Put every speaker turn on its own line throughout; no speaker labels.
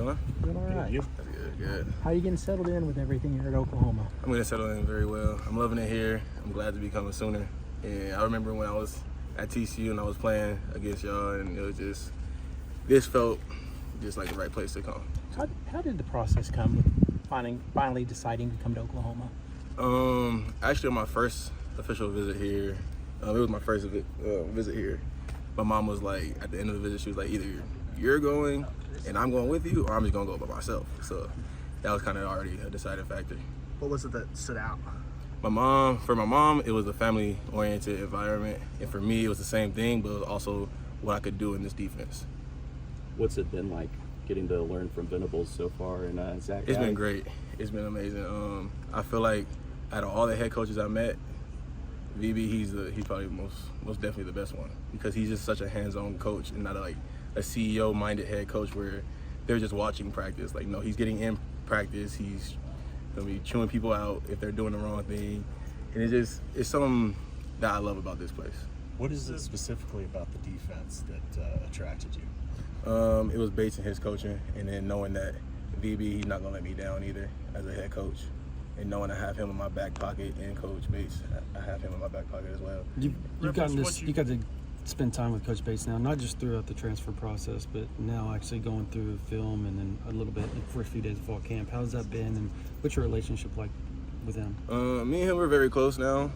man?
Doing all right.
That's good.
How are you getting settled in with everything here at Oklahoma?
I'm going to settle in very well. I'm loving it here. I'm glad to become a Sooner. And I remember when I was at TCU and I was playing against y'all, and it was just, this felt just like the right place to come.
How did the process come with finally deciding to come to Oklahoma?
Actually, on my first official visit here, it was my first visit here. My mom was like, at the end of the visit, she was like, either you're going and I'm going with you, or I'm just gonna go by myself. So that was kind of already a deciding factor.
What was it that stood out?
For my mom, it was a family-oriented environment, and for me, it was the same thing, but also what I could do in this defense.
What's it been like getting to learn from Venables so far, and Zach?
It's been great. It's been amazing. I feel like out of all the head coaches I met, VB, he's probably most definitely the best one, because he's just such a hands-on coach and not a CEO-minded head coach where they're just watching practice. Like, no, he's getting in practice. He's gonna be chewing people out if they're doing the wrong thing, and it's something that I love about this place.
What is it specifically about the defense that attracted you?
It was Bates and his coaching, and then knowing that VB, he's not gonna let me down either as a head coach, and knowing I have him in my back pocket, and Coach Bates, I have him in my back pocket as well.
You got to spend time with Coach Bates now, not just throughout the transfer process, but now actually going through film and then a little bit the first few days of fall camp. How's that been, and what's your relationship like with him?
Me and him, we're very close now.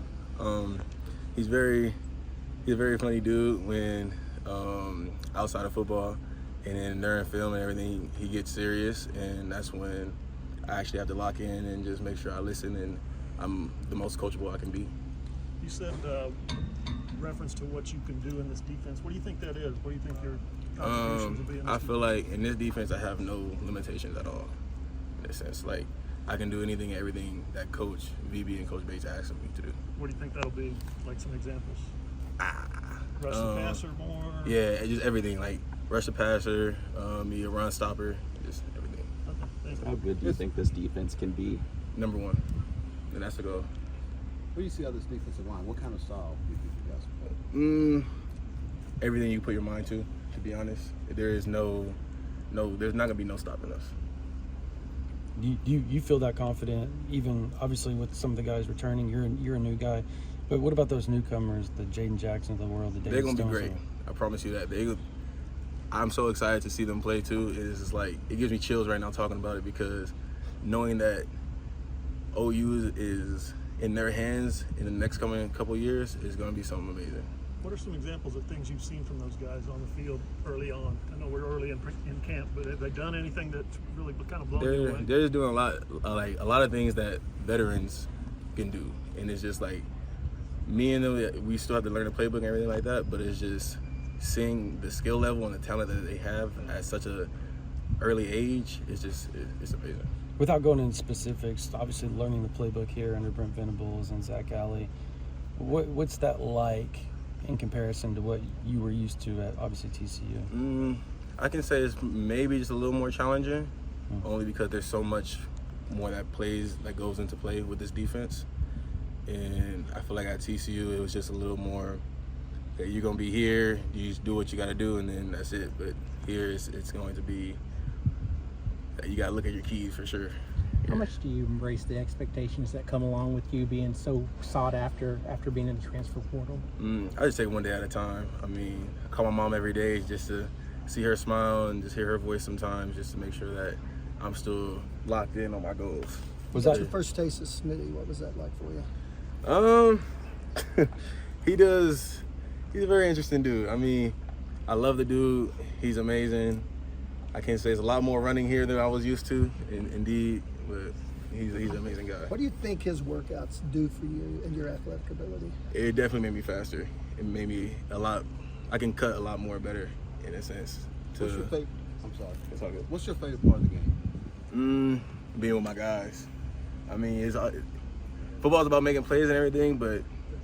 He's a very funny dude when outside of football, and then during film and everything, he gets serious, and that's when I actually have to lock in and just make sure I listen, and I'm the most coachable I can be.
You said reference to what you can do in this defense. What do you think that is? What do you think your contributions will be in this
I feel like in this defense I have no limitations at all, in a sense. Like, I can do anything and everything that Coach VB and Coach Bates ask me to do.
What do you think that'll be? Like some examples? Rush the passer more?
Yeah, just everything. Like, rush the passer, be a run stopper, just everything.
Okay, thank you.
How good do you think this defense can be?
Number one, and that's the goal.
What do you see on this defensive line? What kind of style do you think you guys can play?
Everything you put your mind to be honest. There's there's not gonna be no stopping us.
You feel that confident, even obviously with some of the guys returning? You're a new guy, but what about those newcomers, the Jaden Jackson of the world, the David
They're gonna
Stones
be great. I promise you that. I'm so excited to see them play too. It's just like, it gives me chills right now talking about it, because knowing that OU is in their hands in the next coming couple years is going to be something amazing.
What are some examples of things you've seen from those guys on the field early on? I know we're early in camp, but have they done anything that's really kind of blown you away?
They're just doing a lot of things that veterans can do, and it's just like, me and them, we still have to learn the playbook and everything like that, but it's just seeing the skill level and the talent that they have at such a early age. It's amazing.
Without going into specifics, obviously learning the playbook here under Brent Venables and Zach Alley, what's that like in comparison to what you were used to at obviously TCU?
I can say it's maybe just a little more challenging, only because there's so much more that goes into play with this defense. And I feel like at TCU it was just a little more that you're gonna be here, you just do what you gotta do, and then that's it. But here it's going to be that you gotta look at your keys for sure.
How much do you embrace the expectations that come along with you being so sought after being in the transfer portal?
I just take one day at a time. I mean, I call my mom every day just to see her smile and just hear her voice sometimes, just to make sure that I'm still locked in on my goals.
Was that your first taste of Smitty? What was that like for you?
He's a very interesting dude. I mean, I love the dude. He's amazing. I can't say it's a lot more running here than I was used to, indeed, but he's an amazing guy.
What do you think his workouts do for you and your athletic ability?
It definitely made me faster. It made me I can cut a lot more better, in a sense.
What's your favorite? I'm sorry.
It's all good.
What's your favorite part of the game?
Being with my guys. I mean, football's about making plays and everything, but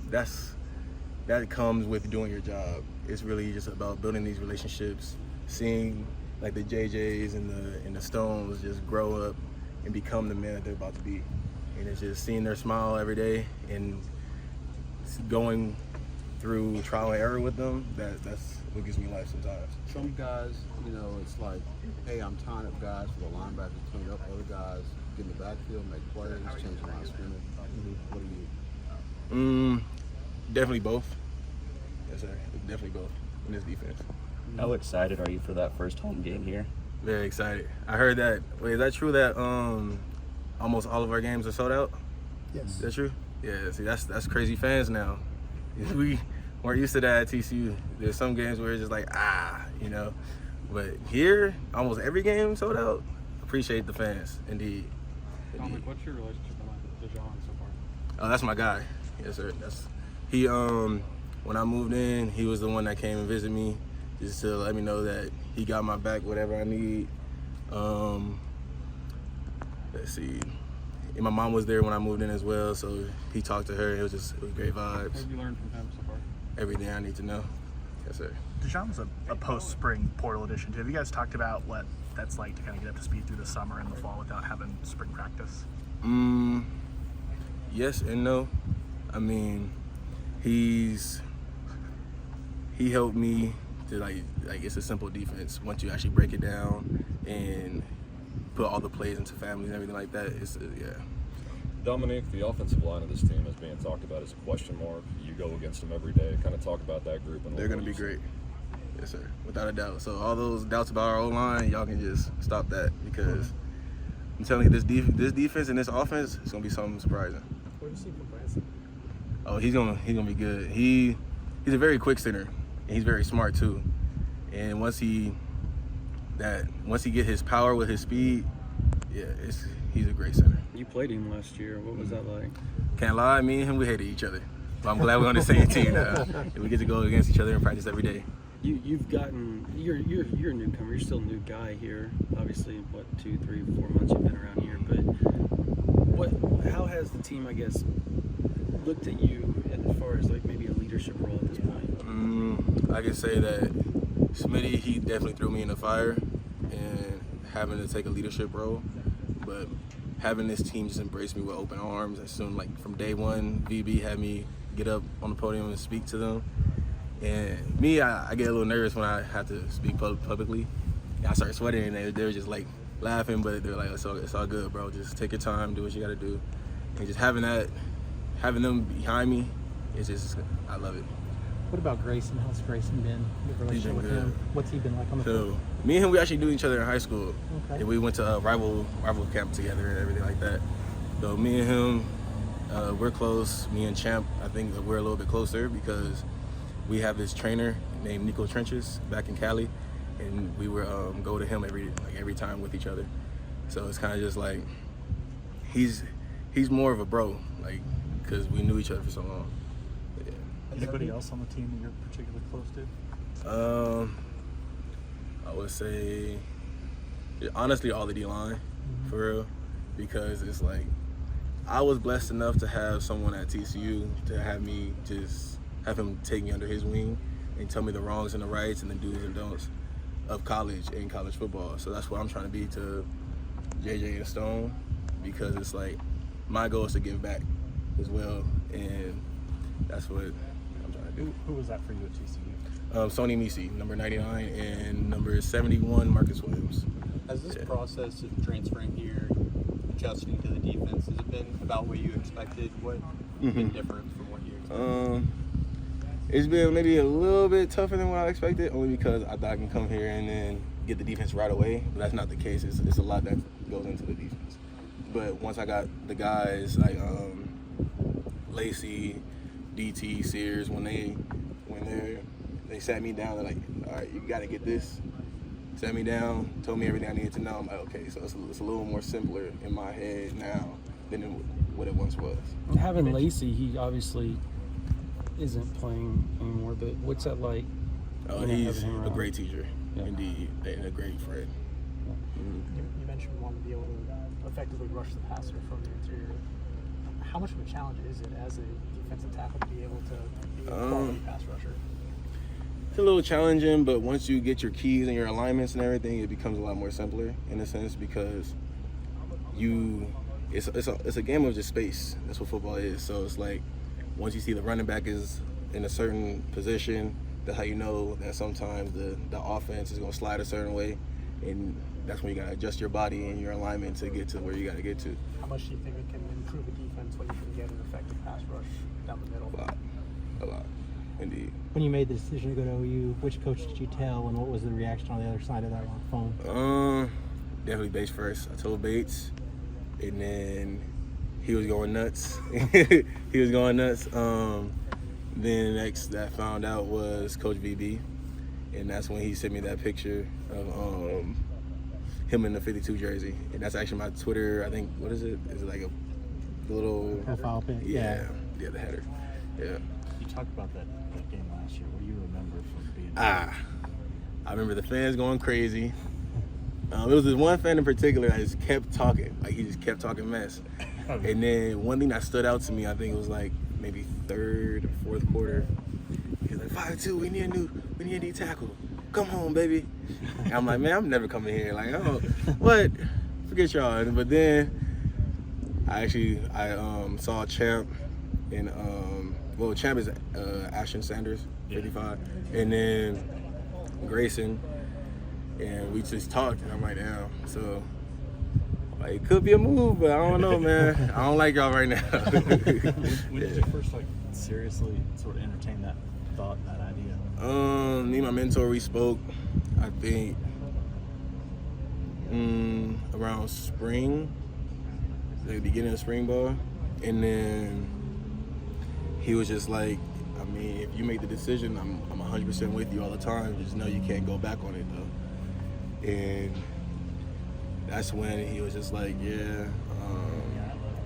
that comes with doing your job. It's really just about building these relationships, seeing like the JJs and the Stones just grow up and become the men that they're about to be. And it's just seeing their smile every day and going through trial and error with them, that's what gives me life sometimes.
Some guys, you know, it's like, hey, I'm tying up guys for the linebackers, clean up other guys, get in the backfield, make plays, change the line of scrimmage. What do you?
Definitely both. Yes, sir. Definitely both in this defense.
How excited are you for that first home game here?
Very excited. I heard that. Wait, is that true that almost all of our games are sold out?
Yes.
Is that true? Yeah. See, that's crazy fans now. We weren't used to that at TCU. There's some games where it's just like you know, but here almost every game sold out. Appreciate the fans, indeed.
Dominic, what's your relationship with Dijon so far?
Oh, that's my guy. Yes, sir. He. When I moved in, he was the one that came and visited me, just to let me know that he got my back, whatever I need. Let's see. And my mom was there when I moved in as well, so he talked to her. It was great vibes.
What have you learned from him so far?
Everything I need to know. Yes, sir.
Dijon's a post-spring portal addition too. Have you guys talked about what that's like to kind of get up to speed through the summer and the fall without having spring practice?
Yes and no. I mean, he helped me to like it's a simple defense. Once you actually break it down and put all the plays into families and everything like that, it's yeah.
Dominic, the offensive line of this team is being talked about as a question mark. You go against them every day. Kind of talk about that group. And
they're going to be great. Yes, sir. Without a doubt. So all those doubts about our O-line, y'all can just stop that because I'm telling you, this defense and this offense is going to be something surprising.
What do you see from Branson?
Oh, he's gonna be good. He's a very quick center, and he's very smart too. And once he get his power with his speed, yeah, he's a great center.
You played him last year. What was that like?
Can't lie, me and him, we hated each other. But I'm glad we're on the same team now. And we get to go against each other and practice every day.
You've gotten you're a newcomer. You're still a new guy here. Obviously, what 2, 3, 4 months you've been around here. But how has the team, I guess, looked at you as far as like maybe a leadership role at this point?
I can say that Smitty, he definitely threw me in the fire and having to take a leadership role. But having this team just embrace me with open arms as soon, like from day one, VB had me get up on the podium and speak to them. And me, I get a little nervous when I have to speak publicly. I start sweating and they were just like laughing, but they're like, it's all good, bro. Just take your time, do what you got to do. And just having them behind me, it's just, I love it.
What about Grayson? How's Grayson been? Your relationship with him? What's he been like on the field?
So me and him, we actually knew each other in high school.
Okay.
And we went to a rival camp together and everything like that. So me and him, we're close. Me and Champ, I think that we're a little bit closer because we have this trainer named Nico Trenches back in Cali, and we were go to him every time with each other. So it's kind of just like he's more of a bro, like because we knew each other for so long. Yeah.
Anybody else on the team that you're particularly close to?
I would say honestly all the D-line, for real, because it's like I was blessed enough to have someone at TCU to have him take me under his wing and tell me the wrongs and the rights and the do's and don'ts of college and college football. So that's what I'm trying to be to JJ and Stone, because it's like my goal is to give back as well, and that's what I'm trying to do.
Who was that for you at TCU?
Sony Misi, number 99, and number 71, Marcus Williams.
Has this process of transferring here, adjusting to the defense, has it been about what you expected? What has been different from what you expected?
It's been maybe a little bit tougher than what I expected, only because I thought I can come here and then get the defense right away, but that's not the case. It's a lot that goes into the defense. But once I got the guys like Lacey, DT, Sears, when they sat me down, they're like, all right, you got to get this. Sat me down, told me everything I needed to know. I'm like, okay, so it's a little more simpler in my head now than what it once was.
Having Lacey, he obviously isn't playing anymore, but what's that like?
Oh, he's a great teacher, indeed, and a great friend.
You mentioned you wanted to be able to effectively rush the passer from the interior. How much of a challenge is it as a defensive tackle to be able to be a quality pass rusher?
It's a little challenging, but once you get your keys and your alignments and everything, it becomes a lot more simpler in a sense, because it's a game of just space. That's what football is. So it's like once you see the running back is in a certain position, that's how you know that sometimes the offense is going to slide a certain way, and that's when you got to adjust your body and your alignment to get to where you got to get to.
How much do you think it can improve a defense when you can get an effective pass rush down the middle?
A lot, indeed.
When you made the decision to go to OU, which coach did you tell, and what was the reaction on the other side of that phone?
Definitely Bates first. I told Bates, and then he was going nuts. He was going nuts. Then next that I found out was Coach VB, and that's when he sent me that picture of him in the 52 jersey, and that's actually my Twitter. I think, what is it? Is it like a little
profile pic?
Yeah, the header. Yeah.
You talked about that game last year. What do you remember from being?
I remember the fans going crazy. It was this one fan in particular that just kept talking. Like, he just kept talking mess. And then one thing that stood out to me, I think it was like maybe third or fourth quarter. He was like, 5-2, we need a D tackle. Come home, baby. And I'm like, man, I'm never coming here. Like, oh, what? Forget y'all. But then I saw Champ and Champ is Ashton Sanders, 55, and then Grayson, and we just talked, and I'm like, damn. So, like, it could be a move, but I don't know, man. I don't like y'all right now.
When did you first seriously sort of entertain that thought, that idea?
Me and my mentor, we spoke, I think, around spring, the beginning of spring ball, and then he was just like, I mean, if you make the decision, I'm 100% with you all the time. Just know you can't go back on it, though. And that's when he was just like, yeah,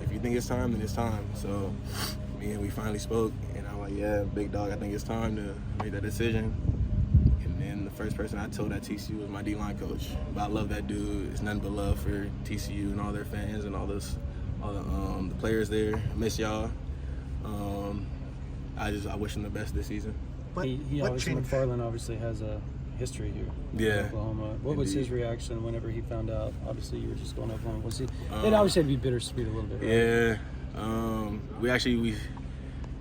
if you think it's time, then it's time. So me and we finally spoke, and I'm like, yeah, big dog, I think it's time to make that decision. And then the first person I told at TCU was my D-line coach. But I love that dude. It's nothing but love for TCU and all their fans and all the players there. I miss y'all. I wish him the best this season.
McFarland obviously has a history here in Oklahoma. What was his reaction whenever he found out? Obviously, you were just going to Oklahoma. Was he? It obviously had to be bittersweet a little bit, right?
Yeah.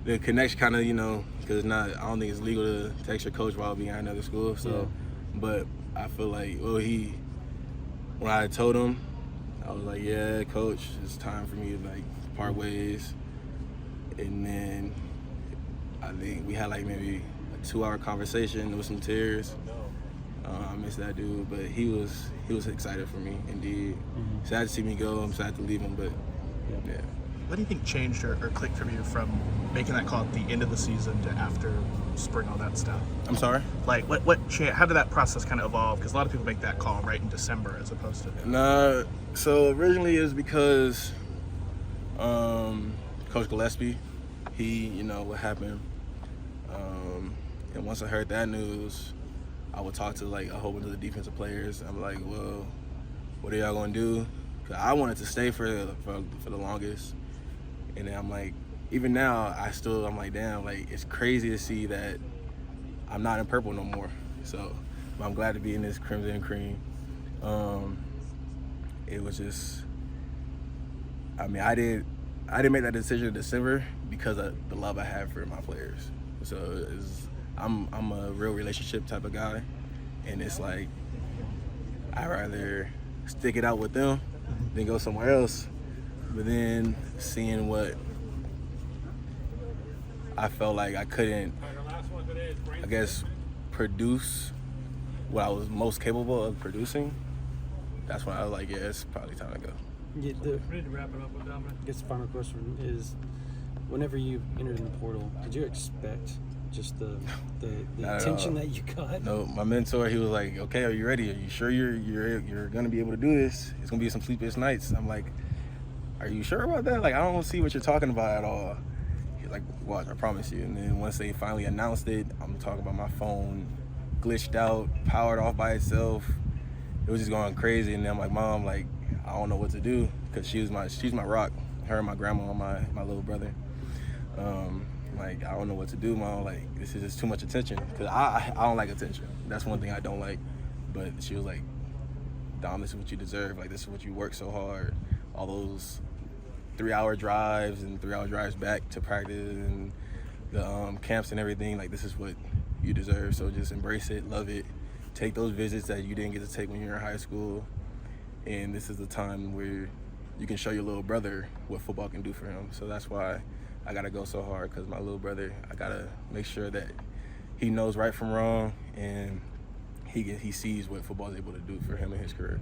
The connection kind of, because I don't think it's legal to text your coach while being at another school. So, but I feel like, when I told him, I was like, yeah, coach, it's time for me to part ways. And then I think we had maybe a 2-hour conversation. There was some tears. I miss that dude, but he was excited for me, indeed.
Mm-hmm.
Sad to see me go. I'm sad to leave him, but yeah.
What do you think changed or clicked from you from making that call at the end of the season to after spring, all that stuff?
I'm sorry?
Like, how did that process kind of evolve? Because a lot of people make that call right in December as opposed to...
Nah, so originally it was because Coach Gillespie, what happened. And once I heard that news, I would talk to a whole bunch of the defensive players. I'm like, well, what are y'all gonna do? Cause I wanted to stay for the longest, and then I'm like, even now I'm like, damn, it's crazy to see that I'm not in purple no more. So, but I'm glad to be in this crimson and cream. It was just, I didn't make that decision in December because of the love I have for my players. So I'm a real relationship type of guy, and it's like I'd rather stick it out with them than go somewhere else. But then seeing what I felt like I couldn't, produce what I was most capable of producing, that's when I was like, yeah, it's probably time to go.
We need to wrap it up with Dominic. I guess the final question is, whenever you entered in the portal, did you expect just the attention that you got?
No, my mentor, he was like, okay, are you ready? Are you sure you're gonna be able to do this? It's gonna be some sleepless nights. I'm like, are you sure about that? I don't see what you're talking about at all. He's like, watch, I promise you. And then once they finally announced it, I'm talking about my phone glitched out, powered off by itself. It was just going crazy. And then I'm like, Mom, I don't know what to do, because she's my rock. Her and my grandma and my little brother. I don't know what to do, Mom. This is just too much attention, because I don't like attention. That's one thing I don't like. But she was like, Dom, this is what you deserve. This is what you work so hard. All those 3-hour drives and 3-hour drives back to practice, and the camps and everything, like this is what you deserve. So just embrace it, love it, take those visits that you didn't get to take when you were in high school, and this is the time where you can show your little brother what football can do for him. So that's why I gotta go so hard, because my little brother, I gotta make sure that he knows right from wrong, and he sees what football is able to do for him in his career.